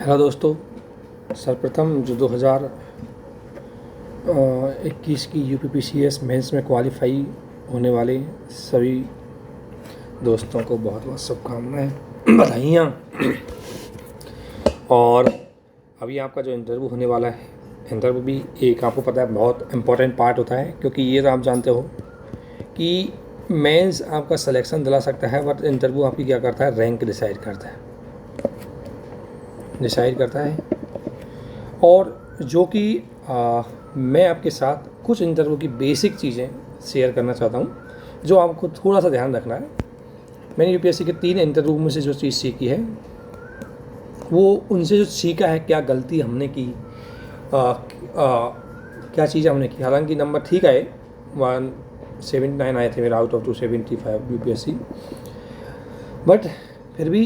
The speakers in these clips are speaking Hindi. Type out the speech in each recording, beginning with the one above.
हेलो दोस्तों, सर्वप्रथम जो 2021 की यूपीपीसीएस मेंस में क्वालिफाई होने वाले सभी दोस्तों को बहुत बहुत शुभकामनाएं, बधाइयाँ। और अभी आपका जो इंटरव्यू होने वाला है, इंटरव्यू भी एक आपको पता है बहुत इम्पोर्टेंट पार्ट होता है, क्योंकि ये तो आप जानते हो कि मेंस आपका सिलेक्शन दिला सकता है, बट इंटरव्यू आपकी क्या करता है, रैंक डिसाइड करता है। और जो कि मैं आपके साथ कुछ इंटरव्यू की बेसिक चीज़ें शेयर करना चाहता हूँ, जो आपको थोड़ा सा ध्यान रखना है। मैंने यूपीएससी के 3 इंटरव्यू में से जो चीज़ सीखी है, वो उनसे जो सीखा है, क्या गलती हमने की, क्या चीज़ें हमने की। हालांकि नंबर ठीक आए, 179 आए थे मेरा आउट ऑफ 275 यूपीएससी, बट फिर भी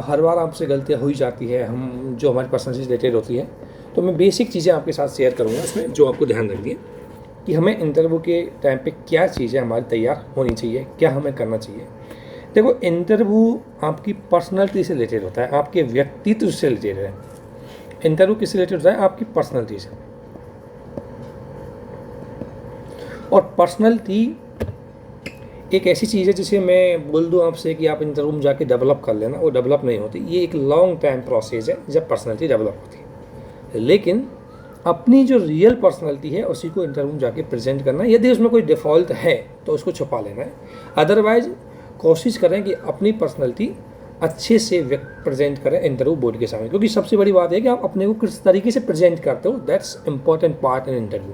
हर बार आपसे गलतियाँ हो ही जाती है, हम जो हमारी पर्सनल से रिलेटेड होती है। तो मैं बेसिक चीज़ें आपके साथ शेयर करूँगा इसमें, जो आपको ध्यान रखनी है कि हमें इंटरव्यू के टाइम पे क्या चीज़ें हमारी तैयार होनी चाहिए, क्या हमें करना चाहिए। देखो, इंटरव्यू आपकी पर्सनैलिटी से रिलेटेड होता है, आपके व्यक्तित्व से रिलेटेड है। इंटरव्यू किससे रिलेटेड होता है? आपकी पर्सनैलिटी से। और पर्सनैलिटी एक ऐसी चीज़ है जिसे मैं बोल दूं आपसे कि आप इंटरव्यू में जाके डेवलप कर लेना, वो डेवलप नहीं होती। ये एक लॉन्ग टाइम प्रोसेस है जब पर्सनैलिटी डेवलप होती है। लेकिन अपनी जो रियल पर्सनैलिटी है उसी को इंटरव्यू में जाके प्रेजेंट करना है। यदि उसमें कोई डिफ़ॉल्ट है तो उसको छुपा लेना है, अदरवाइज कोशिश करें कि अपनी पर्सनैलिटी अच्छे से प्रेजेंट करें इंटरव्यू बोर्ड के सामने, क्योंकि सबसे बड़ी बात है कि आप अपने को किस तरीके से प्रेजेंट करते हो, that's important part in interview.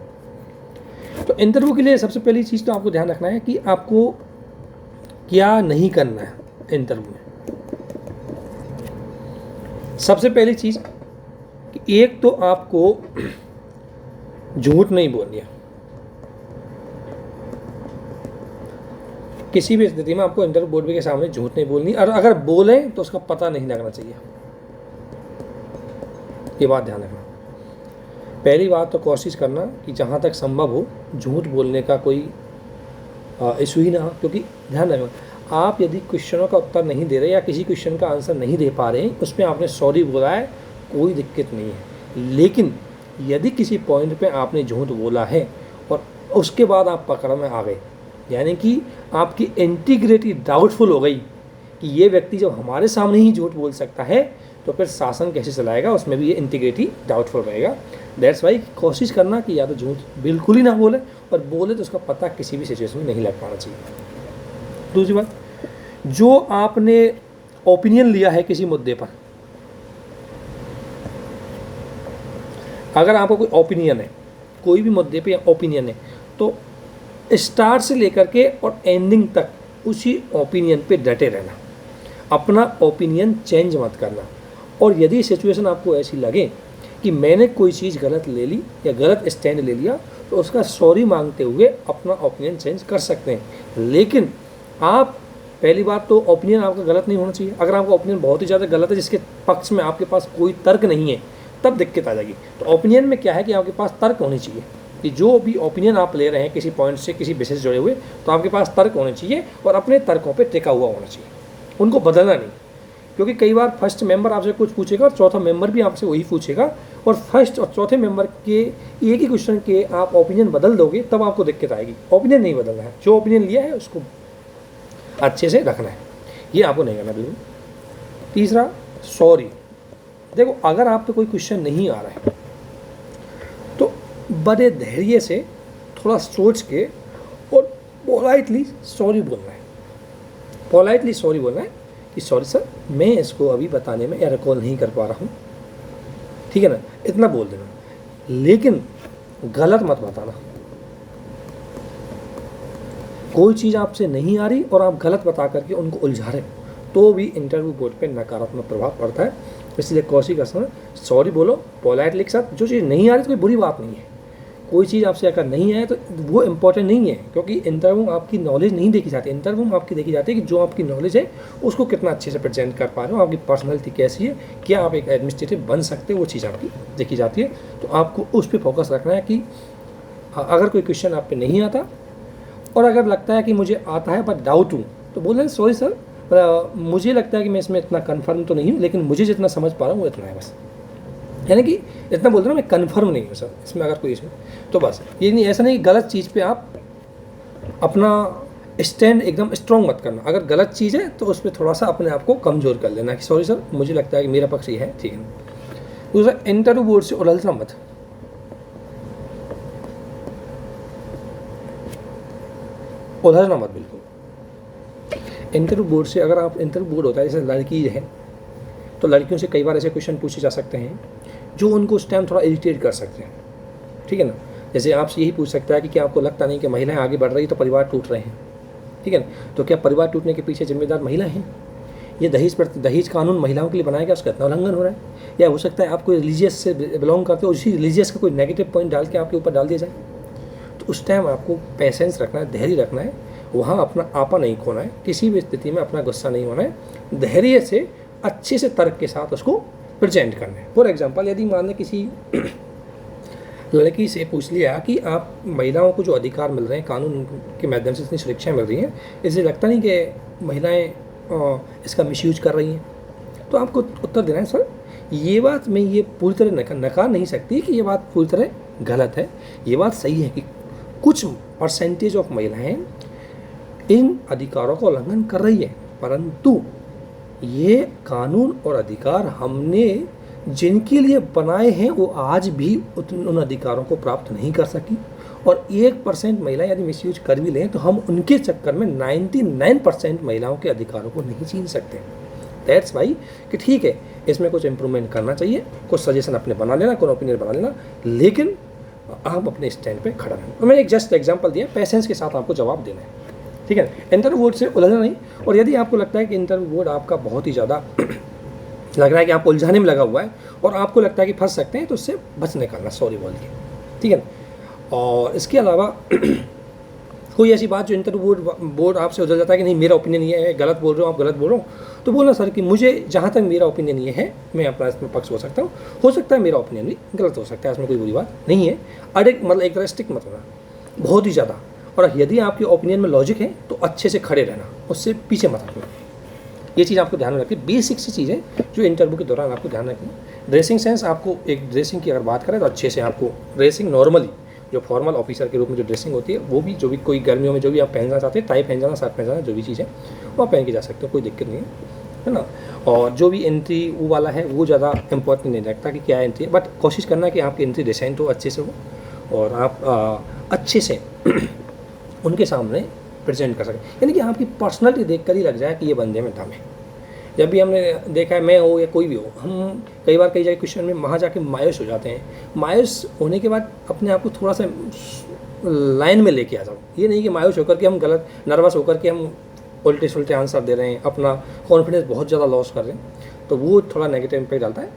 तो इंटरव्यू के लिए सबसे पहली चीज़ तो आपको ध्यान रखना है कि आपको क्या नहीं करना है इंटरव्यू में। सबसे पहली चीज़ कि एक तो आपको झूठ नहीं बोलनी है। किसी भी स्थिति में आपको इंटरव्यू बोर्ड के सामने झूठ नहीं बोलनी, और अगर बोले तो उसका पता नहीं लगना चाहिए। ये बात ध्यान रखना। पहली बात तो कोशिश करना कि जहाँ तक संभव हो झूठ बोलने का कोई इशू ही ना हो, क्योंकि ध्यान रखना, आप यदि क्वेश्चनों का उत्तर नहीं दे रहे या किसी क्वेश्चन का आंसर नहीं दे पा रहे हैं, उसमें आपने सॉरी बोला है, कोई दिक्कत नहीं है। लेकिन यदि किसी पॉइंट पे आपने झूठ बोला है और उसके बाद आप पकड़ में आ गए, यानी कि आपकी इंटीग्रिटी डाउटफुल हो गई कि ये व्यक्ति जब हमारे सामने ही झूठ बोल सकता है तो फिर शासन कैसे चलाएगा, उसमें भी ये इंटीग्रिटी डाउटफुल रहेगा। दैट्स वाई कोशिश करना कि या तो झूठ बिल्कुल ही ना बोले, और बोले तो उसका पता किसी भी सिचुएशन में नहीं लग पाना चाहिए। दूसरी बात, जो आपने ओपिनियन लिया है किसी मुद्दे पर, अगर आपको कोई ओपिनियन है, कोई भी मुद्दे पे ओपिनियन है, तो स्टार्ट से लेकर के और एंडिंग तक उसी ओपिनियन पे डटे रहना, अपना ओपिनियन चेंज मत करना। और यदि सिचुएशन आपको ऐसी लगे कि मैंने कोई चीज़ गलत ले ली या गलत स्टैंड ले लिया, तो उसका सॉरी मांगते हुए अपना ओपिनियन चेंज कर सकते हैं। लेकिन आप पहली बात तो ओपिनियन आपका गलत नहीं होना चाहिए। अगर आपका ओपिनियन बहुत ही ज़्यादा गलत है, जिसके पक्ष में आपके पास कोई तर्क नहीं है, तब दिक्कत आ जाएगी। तो ओपिनियन में क्या है कि आपके पास तर्क होने चाहिए कि जो भी ओपिनियन आप ले रहे हैं किसी पॉइंट से, किसी विषय से जुड़े हुए, तो आपके पास तर्क होने चाहिए और अपने तर्कों पे टिका हुआ होना चाहिए, उनको बदलना नहीं। क्योंकि कई बार फर्स्ट मेंबर आपसे कुछ पूछेगा और चौथा मेंबर भी आपसे वही पूछेगा, और फर्स्ट और चौथे मेंबर के एक ही क्वेश्चन के आप ओपिनियन बदल दोगे, तब आपको दिक्कत आएगी। ओपिनियन नहीं बदलना है, जो ओपिनियन लिया है उसको अच्छे से रखना है, ये आपको नहीं करना बिल्कुल। तीसरा, सॉरी। देखो, अगर आप पे कोई क्वेश्चन नहीं आ रहा है तो बड़े धैर्य से थोड़ा सोच के और पोलाइटली सॉरी बोलना है। पोलाइटली सॉरी बोलना है कि सॉरी सर, मैं इसको अभी बताने में या रिकॉल नहीं कर पा रहा हूँ, ठीक है ना, इतना बोल देना। लेकिन गलत मत बताना। कोई चीज़ आपसे नहीं आ रही और आप गलत बता करके उनको उलझा रहे हो, तो भी इंटरव्यू बोर्ड पे नकारात्मक प्रभाव पड़ता है। इसलिए कोशिश करना, सॉरी बोलो पोलाइटली के साथ। जो चीज़ नहीं आ रही तो कोई बुरी बात नहीं है। कोई चीज़ आपसे अगर नहीं आए तो वो इम्पोर्टेंट नहीं है, क्योंकि इंटरव्यू आपकी नॉलेज नहीं देखी जाती। इंटरव्यू में आपकी देखी जाती है कि जो आपकी नॉलेज है उसको कितना अच्छे से प्रेजेंट कर पा रहे हो, आपकी पर्सनैलिटी कैसी है, क्या आप एक एडमिनिस्ट्रेटिव बन सकते हो, वो चीज़ आपकी देखी जाती है। तो आपको उस पर फोकस रखना है कि अगर कोई क्वेश्चन आप पे नहीं आता और अगर लगता है कि मुझे आता है बट डाउट हूँ, तो बोल रहे हैं सॉरी सर, मुझे लगता है कि मैं इसमें इतना कन्फर्म तो नहीं हूँ, लेकिन मुझे जितना समझ पा रहा हूँ वो इतना है बस। यानी कि इतना बोलते ना मैं कन्फर्म नहीं हूँ सर इसमें अगर कोई इसमें, तो बस ये नहीं, ऐसा नहीं कि गलत चीज़ पे आप अपना स्टैंड एकदम स्ट्रॉन्ग मत करना। अगर गलत चीज़ है तो उस पर थोड़ा सा अपने आप को कमज़ोर कर लेना कि सॉरी सर मुझे लगता है कि मेरा पक्ष ये है, ठीक है। दूसरा, इंटरव्यू बोर्ड से उलझना मत। उलझना मत बिल्कुल। इंटरव्यू बोर्ड से, अगर आप इंटरव्यू बोर्ड होता है जैसे लड़की है तो लड़कियों से कई बार ऐसे क्वेश्चन पूछे जा सकते हैं जो उनको उस टाइम थोड़ा इरिटेट कर सकते हैं, ठीक है ना। जैसे आपसे यही पूछ सकता है कि क्या आपको लगता नहीं कि महिलाएं आगे बढ़ रही तो परिवार टूट रहे हैं, ठीक है ना। तो क्या परिवार टूटने के पीछे जिम्मेदार महिला हैं? ये दहेज कानून महिलाओं के लिए बनाया गया, उसका इतना उल्लंघन हो रहा है। या हो सकता है आप कोई रिलीजियस से बिलोंग करते हो, उसी रिलीजियस का कोई नेगेटिव पॉइंट डाल के आपके ऊपर डाल दिया जाए, तो उस टाइम आपको पेशेंस रखना है, धैर्य रखना है, वहाँ अपना आपा नहीं खोना है, किसी भी स्थिति में अपना गुस्सा नहीं होना है, धैर्य से अच्छे से तर्क के साथ उसको प्रेजेंट करना है। फॉर एग्जांपल, यदि मान लें किसी लड़की से पूछ लिया कि आप महिलाओं को जो अधिकार मिल रहे हैं कानून के माध्यम से, इतनी सुरक्षा मिल रही है, इससे लगता नहीं कि महिलाएं इसका मिसयूज कर रही हैं, तो आपको उत्तर देना है सर ये बात मैं ये पूरी तरह नकार नहीं सकती कि ये बात पूरी तरह गलत है। ये बात सही है कि कुछ परसेंटेज ऑफ महिलाएं इन अधिकारों का उल्लंघन कर रही है, परंतु ये कानून और अधिकार हमने जिनके लिए बनाए हैं वो आज भी उन अधिकारों को प्राप्त नहीं कर सकी। और 1% महिलाएं यदि मिसयूज कर भी लें तो हम उनके चक्कर में 99% महिलाओं के अधिकारों को नहीं छीन सकते। दैट्स वाई कि ठीक है इसमें कुछ इम्प्रूवमेंट करना चाहिए, कुछ सजेशन अपने बना लेना, कुछ ओपिनियन बना लेना, लेकिन आप अपने स्टैंड पे खड़ा रहें। तो मैंने एक जस्ट एग्जांपल दिया, पेशेंस के साथ आपको जवाब देना है, ठीक है। इंटरव्यू बोर्ड से उलझना नहीं। और यदि आपको लगता है कि इंटरव्यू बोर्ड आपका बहुत ही ज़्यादा लग रहा है कि आप उलझाने में लगा हुआ है और आपको लगता है कि फंस सकते हैं, तो उससे बच निकलना, सॉरी बोल के, ठीक है। और इसके अलावा कोई ऐसी बात जो इंटरव्यू बोर्ड आपसे उलझ जाता है कि नहीं मेरा ओपिनियन ये है, गलत बोल रहे हो आप, गलत बोल रहे हो, तो बोलना सर कि मुझे जहाँ तक मेरा ओपिनियन ये है मैं अपना इसमें पक्ष हो सकता हूँ, हो सकता है मेरा ओपिनियन भी गलत हो सकता है, इसमें कोई बुरी बात नहीं है। मतलब एक तरह स्टिक मत होना बहुत ही ज़्यादा। और यदि आपके ओपिनियन में लॉजिक है तो अच्छे से खड़े रहना, उससे पीछे मत हटना। ये चीज़ आपको ध्यान में रखनी, बेसिक सी चीज़ें जो इंटरव्यू के दौरान आपको ध्यान रखनी। ड्रेसिंग सेंस, आपको एक ड्रेसिंग की अगर बात करें तो अच्छे से आपको ड्रेसिंग नॉर्मली जो फॉर्मल ऑफिसर के रूप में जो ड्रेसिंग होती है वो भी, जो भी कोई गर्मियों में जो भी आप पहनना चाहते हैं, टाई पहन जाना, शर्ट पहन जाना, जो भी चीज़ है वो आप पहन के जा सकते हो, कोई दिक्कत नहीं है ना। और जो भी एंट्री वो वाला है वो ज़्यादा इंपॉर्टेंट नहीं रखता कि क्या एंट्री है, बट कोशिश करना है कि आपकी एंट्री डिसेंट हो, अच्छे से हो और आप अच्छे से उनके सामने प्रेजेंट कर सकें। यानी कि आपकी पर्सनैलिटी देख कर ही लग जाए कि ये बंदे में दम है। जब भी हमने देखा है, मैं हो या कोई भी हो, हम कई बार कई जगह क्वेश्चन में वहाँ जाके मायूस हो जाते हैं। मायूस होने के बाद अपने आप को थोड़ा सा लाइन में लेके आ जाओ। ये नहीं कि मायूस होकर के हम गलत, नर्वस होकर के हम उल्टे सुलटे आंसर दे रहे हैं, अपना कॉन्फिडेंस बहुत ज़्यादा लॉस कर रहे हैं, तो वो थोड़ा नेगेटिव इम्पैक्ट डालता है,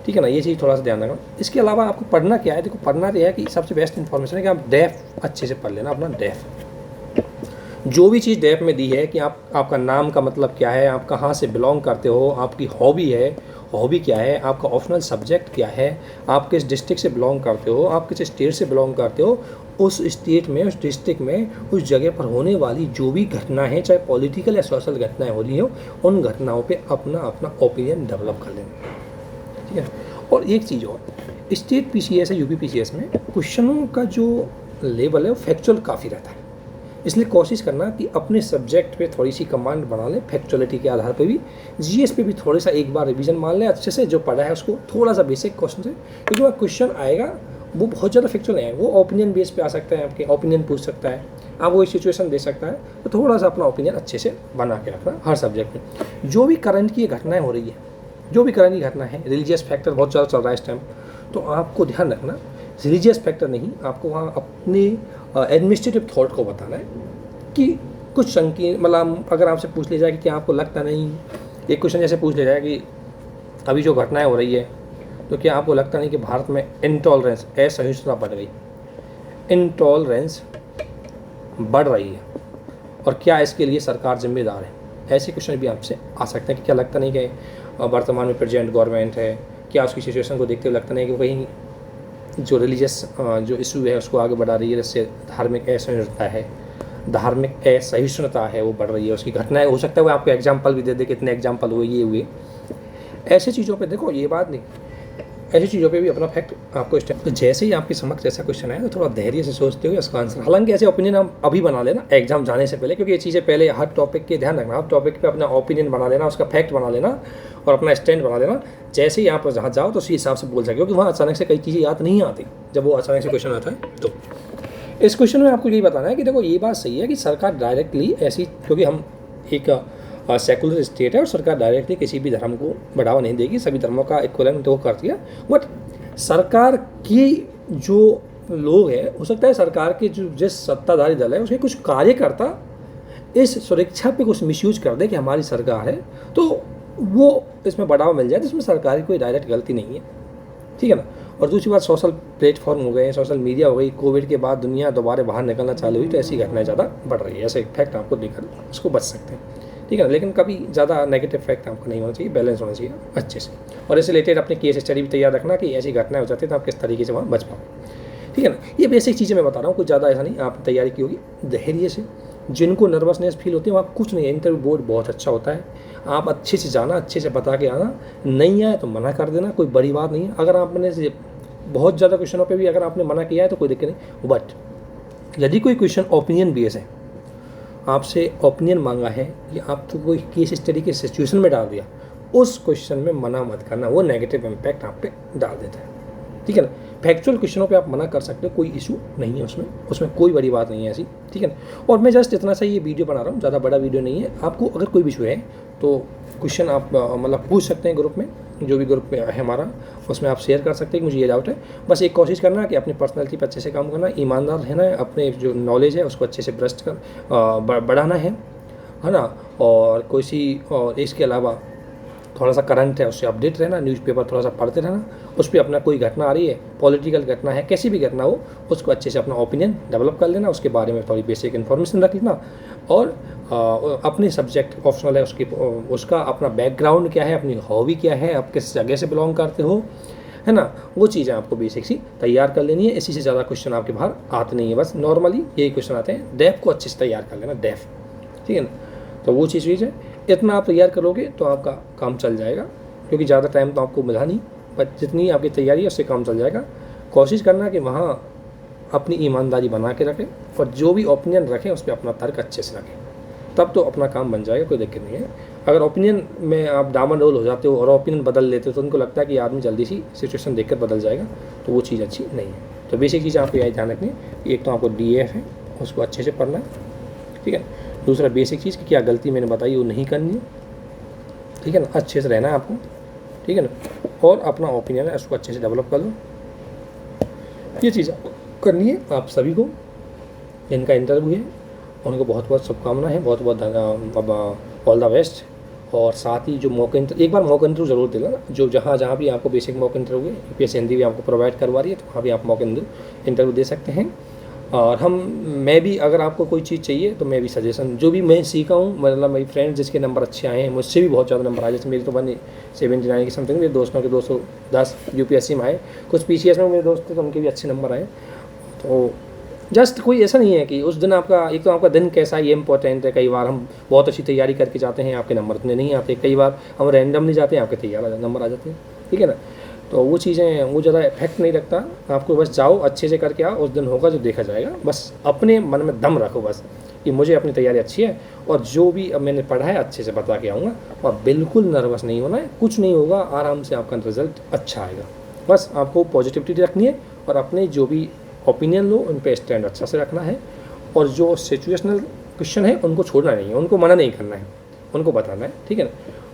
ठीक है ना। ये चीज़ थोड़ा सा ध्यान रखना। इसके अलावा आपको पढ़ना क्या है, देखो पढ़ना तो है कि सबसे बेस्ट इन्फॉर्मेशन है कि आप डेफ अच्छे से पढ़ लेना, अपना डेफ जो भी चीज़ डेफ में दी है कि आपका नाम का मतलब क्या है, आप कहाँ से बिलोंग करते हो, आपकी हॉबी है, हॉबी क्या है, आपका ऑप्शनल सब्जेक्ट क्या है, आप किस डिस्ट्रिक्ट से बिलोंग करते हो, आप किस स्टेट से बिलोंग करते हो, उस स्टेट में, उस डिस्ट्रिक्ट में, उस जगह पर होने वाली जो भी घटना है, चाहे पॉलिटिकल या सोशल घटनाएं हो रही हो, उन घटनाओं पे अपना ओपिनियन डेवलप कर लेना, ठीक है। और एक चीज़ और, स्टेट PCS या UP PCS में क्वेश्चनों का जो लेवल है वो फैक्चुअल काफ़ी रहता है, इसलिए कोशिश करना कि अपने सब्जेक्ट पे थोड़ी सी कमांड बना लें, फैक्चुअलिटी के आधार पे भी। GS पे भी थोड़ा सा एक बार रिवीजन मान लें अच्छे से, जो पढ़ा है उसको थोड़ा सा बेसिक क्वेश्चन से, क्योंकि वह क्वेश्चन आएगा वो बहुत ज़्यादा फैक्चुअल नहीं है, वो ओपिनियन बेस पे आ सकता है, आपके ओपिनियन पूछ सकता है, आप वो सिचुएशन दे सकता है, तो थोड़ा सा अपना ओपिनियन अच्छे से बना के रखना हर सब्जेक्ट में। जो भी करंट की घटनाएँ हो रही है, जो भी करंट की घटना है, रिलीजियस फैक्टर बहुत ज़्यादा चल रहा है इस टाइम, तो आपको ध्यान रखना रिलीजियस फैक्टर नहीं, आपको वहाँ अपने एडमिनिस्ट्रेटिव थॉट को बताना है कि कुछ संकीर्ण, मतलब अगर आपसे पूछ लिया जाए कि क्या आपको लगता नहीं, एक क्वेश्चन जैसे पूछ लिया जाए कि अभी जो घटनाएं हो रही है तो क्या आपको लगता नहीं कि भारत में इंटॉलरेंस, असहिष्णुता बढ़ गई, इंटॉलरेंस बढ़ रही है और क्या इसके लिए सरकार जिम्मेदार है। ऐसे क्वेश्चन भी आपसे आ सकते हैं कि क्या लगता नहीं कि वर्तमान में प्रेजेंट गवर्नमेंट है, क्या उसकी सिचुएशन को देखते हुए लगता नहीं कि कहीं जो रिलीजियस जो इशू है उसको आगे बढ़ा रही है, जिससे धार्मिक असहिष्णुता है वो बढ़ रही है, उसकी घटनाएं हो सकता है वो आपको एग्जांपल भी दे दे, कितने एग्जांपल हुए, ये हुए। ऐसे चीज़ों पे देखो, ये बात नहीं ऐसी चीज़ों पे भी अपना फैक्ट आपको स्टैंड। तो जैसे ही आपके समक्ष ऐसा क्वेश्चन आए तो थोड़ा धैर्य से सोचते हुए उसका आंसर, हालांकि ऐसे ओपिनियन हम अभी बना लेना एग्जाम जाने से पहले, क्योंकि ये चीज़ें पहले हर टॉपिक के ध्यान रखना, हर टॉपिक पे अपना ओपिनियन बना लेना, उसका फैक्ट बना लेना और अपना स्टैंड बना लेना। जैसे ही आप जहाँ जाओ तो उसी हिसाब से बोल सके, क्योंकि वहाँ अचानक से कई चीज़ें याद नहीं आती जब वो अचानक से क्वेश्चन आता है। तो इस क्वेश्चन में आपको यही बताना है कि देखो ये बात सही है कि सरकार डायरेक्टली ऐसी, क्योंकि हम एक सेकुलर स्टेट है और सरकार डायरेक्टली किसी भी धर्म को बढ़ावा नहीं देगी, सभी धर्मों का इक्वलेंट तो करती है। बट सरकार की जो लोग हैं, हो सकता है सरकार के जो जिस सत्ताधारी दल है उसके कुछ कार्यकर्ता इस सुरक्षा पे कुछ मिसयूज कर दे कि हमारी सरकार है, तो वो इसमें बढ़ावा मिल जाए, तो इसमें सरकार की कोई डायरेक्ट गलती नहीं है, ठीक है ना। और दूसरी बात, सोशल प्लेटफॉर्म हो गए, सोशल मीडिया हो गई, कोविड के बाद दुनिया दोबारा बाहर निकलना चालू हुई तो ऐसी घटनाएं ज़्यादा बढ़ रही है। ऐसे फैक्ट आपको देकर उसको बच सकते हैं, ठीक है ना। लेकिन कभी ज़्यादा नेगेटिव फैक्ट आपको नहीं होना चाहिए, बैलेंस होना चाहिए अच्छे से। और इससे रिलेटेड अपने केस स्टडी भी तैयार रखना कि ऐसी घटनाएं हो जाती है तो आप किस तरीके से वहाँ बच पाओ, ठीक है ना। ये बेसिक चीज़ें मैं बता रहा हूँ, कुछ ज़्यादा ऐसा नहीं, आप तैयारी की होगी धैर्य से। जिनको नर्वसनेस फील होती है वहाँ कुछ नहीं है, इंटरव्यू बोर्ड बहुत अच्छा होता है, आप अच्छे से जाना, अच्छे से बता के आना, नहीं आए तो मना कर देना, कोई बड़ी बात नहीं है। अगर आपने बहुत ज़्यादा क्वेश्चनों पे भी अगर आपने मना किया है तो कोई दिक्कत नहीं। बट यदि कोई क्वेश्चन ओपिनियन बेस है, आपसे ओपिनियन मांगा है या आपको कोई केस स्टडी के सिचुएशन में डाल दिया, उस क्वेश्चन में मना मत करना, वो नेगेटिव इम्पैक्ट आप पे डाल देता है, ठीक है ना। फैक्चुअल क्वेश्चनों पे आप मना कर सकते हो, कोई इशू नहीं है उसमें कोई बड़ी बात नहीं है ऐसी, ठीक है ना। और मैं जस्ट इतना सा ये वीडियो बना रहा हूँ, ज़्यादा बड़ा वीडियो नहीं है। आपको अगर कोई भी इशू है तो क्वेश्चन आप मतलब पूछ सकते हैं ग्रुप में, जो भी ग्रुप में है हमारा, उसमें आप शेयर कर सकते हैं कि मुझे ये डाउट है। बस एक कोशिश करना कि अपनी पर्सनैलिटी पर अच्छे से काम करना, ईमानदार रहना है, अपने जो नॉलेज है उसको अच्छे से ब्रस्ट कर बढ़ाना है ना। और इसके अलावा थोड़ा सा करंट है उससे अपडेट रहना, न्यूज़पेपर थोड़ा सा पढ़ते रहना, उस पर अपना कोई घटना आ रही है, पॉलिटिकल घटना है, कैसी भी घटना हो, उसको अच्छे से अपना ओपिनियन डेवलप कर लेना, उसके बारे में थोड़ी बेसिक इन्फॉर्मेशन रख लेना। और अपने सब्जेक्ट ऑप्शनल है उसका अपना बैकग्राउंड क्या है, अपनी हॉबी क्या है, आप किस जगह से बिलोंग करते हो, है ना, वो चीज़ें आपको बेसिक सी तैयार कर लेनी है। इसी से ज़्यादा क्वेश्चन आपके बाहर आते नहीं है, बस नॉर्मली यही क्वेश्चन आते हैं। डेफ को अच्छे से तैयार कर लेना, डेफ, ठीक है ना। तो वो चीज़ है, इतना आप तैयार करोगे तो आपका काम चल जाएगा, क्योंकि ज़्यादा टाइम तो आपको मिला नहीं, पर जितनी आपकी तैयारी है उससे काम चल जाएगा। कोशिश करना कि वहाँ अपनी ईमानदारी बना के रखें और जो भी ओपिनियन रखें उस पर अपना तर्क अच्छे से रखें, तब तो अपना काम बन जाएगा, कोई दिक्कत नहीं है। अगर ओपिनियन में आप डामाडोल हो जाते हो और ओपिनियन बदल लेते हो तो उनको लगता है कि आदमी जल्दी सी सिचुएशन देखकर बदल जाएगा, तो वो चीज़ अच्छी नहीं है। तो बेसिक चीज़ आपको यही ध्यान रखनी है, एक तो आपको DF है उसको अच्छे से पढ़ना है, ठीक है। दूसरा बेसिक चीज़ कि क्या गलती मैंने बताई वो नहीं करनी है, ठीक है ना, अच्छे से रहना है आपको, ठीक है ना। और अपना ओपिनियन है उसको अच्छे से डेवलप कर लो, ये चीज़ आपको करनी है। आप सभी को जिनका इंटरव्यू है उनको बहुत बहुत शुभकामनाएं हैं, बहुत बहुत ऑल द बेस्ट। और साथ ही जो एक बार मॉक इंटरव्यू ज़रूर देना, जो जहाँ भी आपको बेसिक मॉक इंटरव्यू है, UPSC हिंदी भी आपको प्रोवाइड करवा रही है, तो वहाँ भी आप मॉक इंटरव्यू दे सकते हैं। और मैं भी अगर आपको कोई चीज़ चाहिए तो मैं भी सजेशन जो भी मैं सीखा हूँ, मतलब मेरी फ्रेंड्स जिसके नंबर अच्छे आए हैं, मुझसे भी बहुत ज़्यादा नंबर आए, जैसे मेरी तो 179 की समथिंग, मेरे दोस्तों के 210 UPSC में आए, कुछ PCS में मेरे दोस्त थे तो उनके भी अच्छे नंबर आए। तो जस्ट कोई ऐसा नहीं है कि उस दिन आपका, एक तो आपका दिन कैसा है ये इंपॉर्टेंट है। कई बार हम बहुत अच्छी तैयारी करके जाते हैं, आपके नंबर इतने नहीं आते, कई बार हम रैंडमली जाते हैं, आपके तैयार नंबर आ जाते हैं, ठीक है ना। तो वो चीज़ें वो ज़्यादा इफेक्ट नहीं रखता, आपको बस जाओ अच्छे से करके आओ, उस दिन होगा जो देखा जाएगा। बस अपने मन में दम रखो बस कि मुझे अपनी तैयारी अच्छी है और जो भी अब मैंने पढ़ा है अच्छे से बता के आऊँगा, और बिल्कुल नर्वस नहीं होना है, कुछ नहीं होगा, आराम से आपका रिजल्ट अच्छा आएगा। बस आपको पॉजिटिविटी रखनी है और अपने जो भी ओपिनियन लो उन पे स्टैंड अच्छा से रखना है, और जो सिचुएशनल क्वेश्चन है उनको छोड़ना नहीं है, उनको मना नहीं करना है, उनको बताना है, ठीक है ना।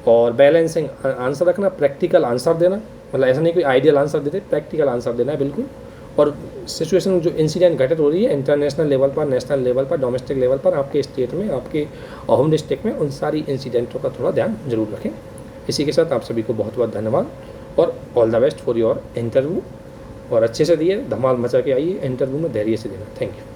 और बैलेंसिंग आंसर रखना, प्रैक्टिकल आंसर देना, मतलब ऐसा नहीं कोई आइडियल आंसर देते, प्रैक्टिकल आंसर देना है बिल्कुल। और सिचुएशन जो इंसिडेंट घटित हो रही है इंटरनेशनल लेवल पर, नेशनल लेवल पर, डोमेस्टिक लेवल पर, आपके स्टेट में, आपके होम डिस्ट्रिक्ट में, उन सारी इंसिडेंटों का थोड़ा ध्यान जरूर रखें। इसी के साथ आप सभी को बहुत बहुत धन्यवाद और all the best for your interview. और अच्छे से दिए, धमाल मचा के आइए इंटरव्यू में, धैर्य से देना। Thank you.